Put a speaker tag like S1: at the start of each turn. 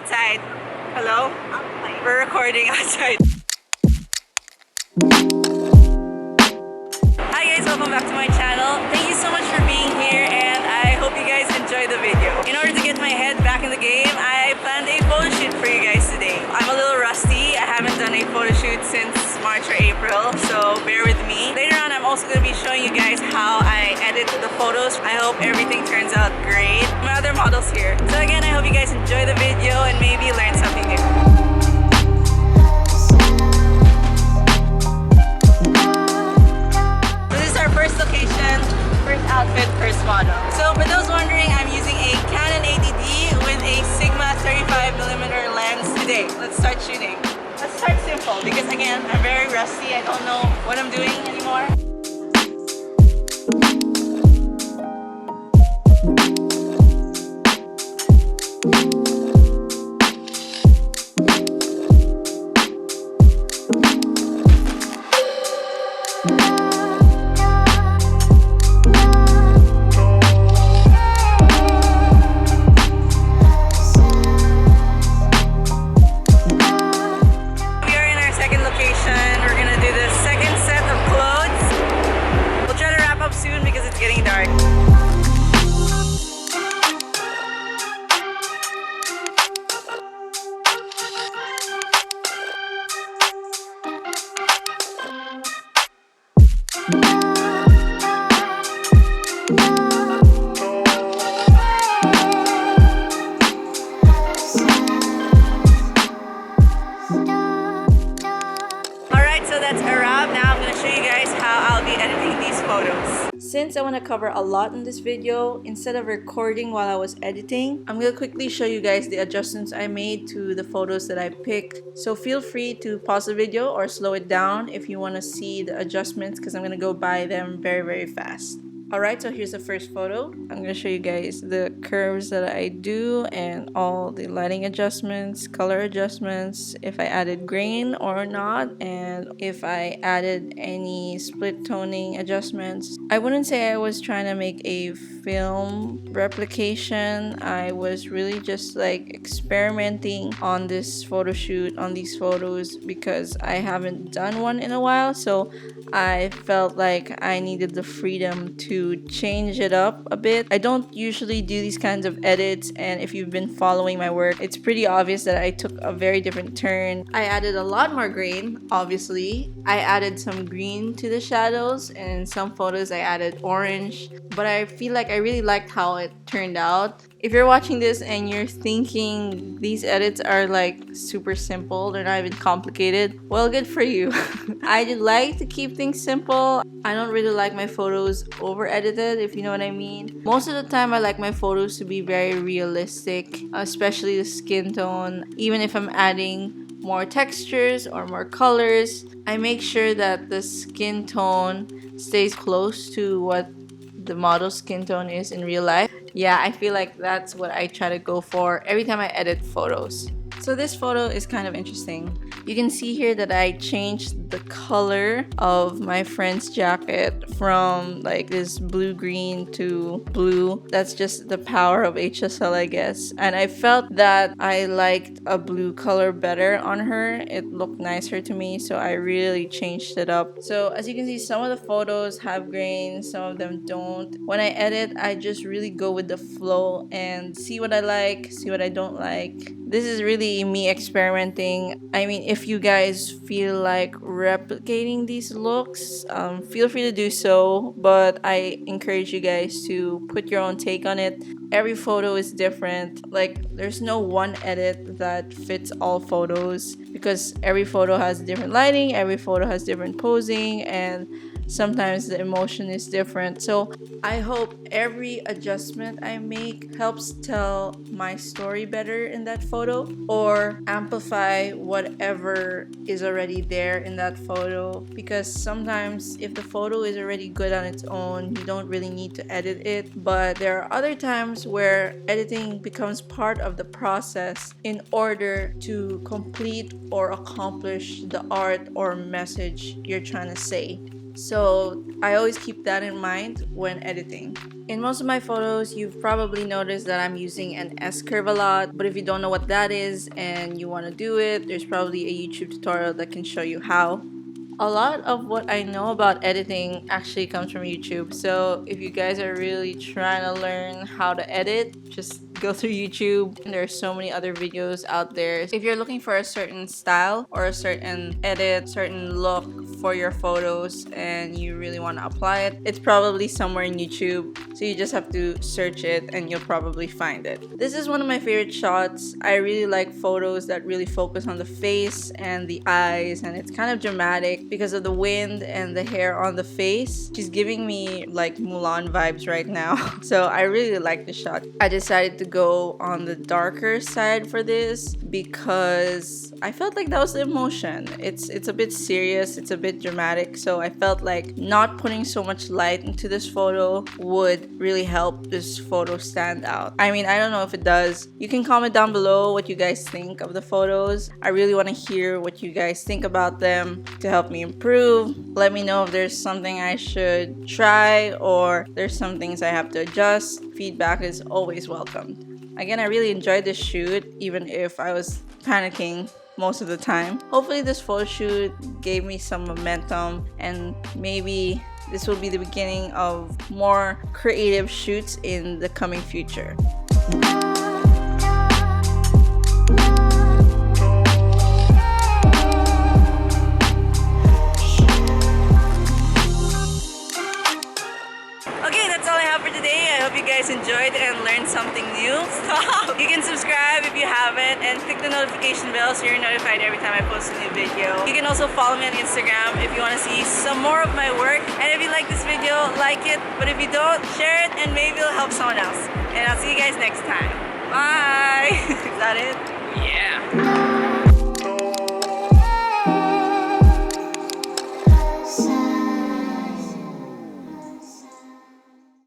S1: outside. Hello? We're recording outside. Hi guys, welcome back to my channel. Thank you so much for being here and I hope you guys enjoy the video. In order to get my head back in the game, I planned a photo shoot for you guys today. I'm a little rusty. I haven't done a photo shoot since March or April, so bear with me. Later on, I'm also going to be showing you guys how I edit the photos. I hope everything turns out great. My other models here. So again, I hope you guys enjoy the video and maybe learn something new. First location, first outfit, first model. So for those wondering, I'm using a Canon 80D with a Sigma 35mm lens today. Let's start shooting. Let's start simple because again, I'm very rusty. I don't know what I'm doing anymore. That's a wrap. Now I'm going to show you guys how I'll be editing these photos. Since I want to cover a lot in this video, instead of recording while I was editing, I'm going to quickly show you guys the adjustments I made to the photos that I picked. So feel free to pause the video or slow it down if you want to see the adjustments because I'm going to go by them very fast. Alright, so here's the first photo. I'm going to show you guys the curves that I do and all the lighting adjustments, color adjustments, if I added grain or not, and if I added any split toning adjustments. I wouldn't say I was trying to make a film replication. I was really just like experimenting on this photo shoot, on these photos, because I haven't done one in a while, so I felt like I needed the freedom to change it up a bit. I don't usually do these kinds of edits, and if you've been following my work, it's pretty obvious that I took a very different turn. I added a lot more grain, obviously. I added some green to the shadows, and in some photos I added orange, but I feel like I really liked how it turned out. If you're watching this and you're thinking these edits are like super simple, they're not even complicated, well, good for you. I like to keep things simple. I don't really like my photos over edited, if you know what I mean. Most of the time I like my photos to be very realistic, especially the skin tone. Even if I'm adding more textures or more colors, I make sure that the skin tone stays close to what the model's skin tone is in real life. Yeah, I feel like that's what I try to go for every time I edit photos. So this photo is kind of interesting. You can see here that I changed the color of my friend's jacket from like this blue-green to blue. That's just the power of HSL, I guess. And I felt that I liked a blue color better on her. It looked nicer to me, so I really changed it up. So as you can see, some of the photos have grain, some of them don't. When I edit, I just really go with the flow and see what I like, see what I don't like. This is really me experimenting. I mean, if you guys feel like replicating these looks, feel free to do so, but I encourage you guys to put your own take on it. Every photo is different. Like, there's no one edit that fits all photos because every photo has different lighting, every photo has different posing, and sometimes the emotion is different. So I hope every adjustment I make helps tell my story better in that photo or amplify whatever is already there in that photo, because sometimes if the photo is already good on its own, you don't really need to edit it. But there are other times where editing becomes part of the process in order to complete or accomplish the art or message you're trying to say. So I always keep that in mind when editing. In most of my photos, you've probably noticed that I'm using an S-curve a lot, but if you don't know what that is and you want to do it, there's probably a YouTube tutorial that can show you how. A lot of what I know about editing actually comes from YouTube. So if you guys are really trying to learn how to edit, just go through YouTube. And there are so many other videos out there. If you're looking for a certain style or a certain edit, certain look for your photos and you really want to apply it, it's probably somewhere in YouTube. So you just have to search it and you'll probably find it. This is one of my favorite shots. I really like photos that really focus on the face and the eyes, and it's kind of dramatic because of the wind and the hair on the face. She's giving me like Mulan vibes right now. So I really like the shot. I decided to go on the darker side for this because I felt like that was the emotion. It's a bit serious, it's a bit dramatic, so I felt like not putting so much light into this photo would really help this photo stand out. I mean, I don't know if it does. You can comment down below what you guys think of the photos. I really want to hear what you guys think about them to help me improve. Let me know if there's something I should try or there's some things I have to adjust. Feedback is always welcomed. Again, I really enjoyed this shoot, even if I was panicking most of the time. Hopefully this photo shoot gave me some momentum, and maybe this will be the beginning of more creative shoots in the coming future. You guys enjoyed and learned something new. You can subscribe if you haven't and click the notification bell so you're notified every time I post a new video. You can also follow me on Instagram if you want to see some more of my work. And if you like this video, like it. But if you don't, share it and maybe it'll help someone else. And I'll see you guys next time. Bye! Is that it? Yeah.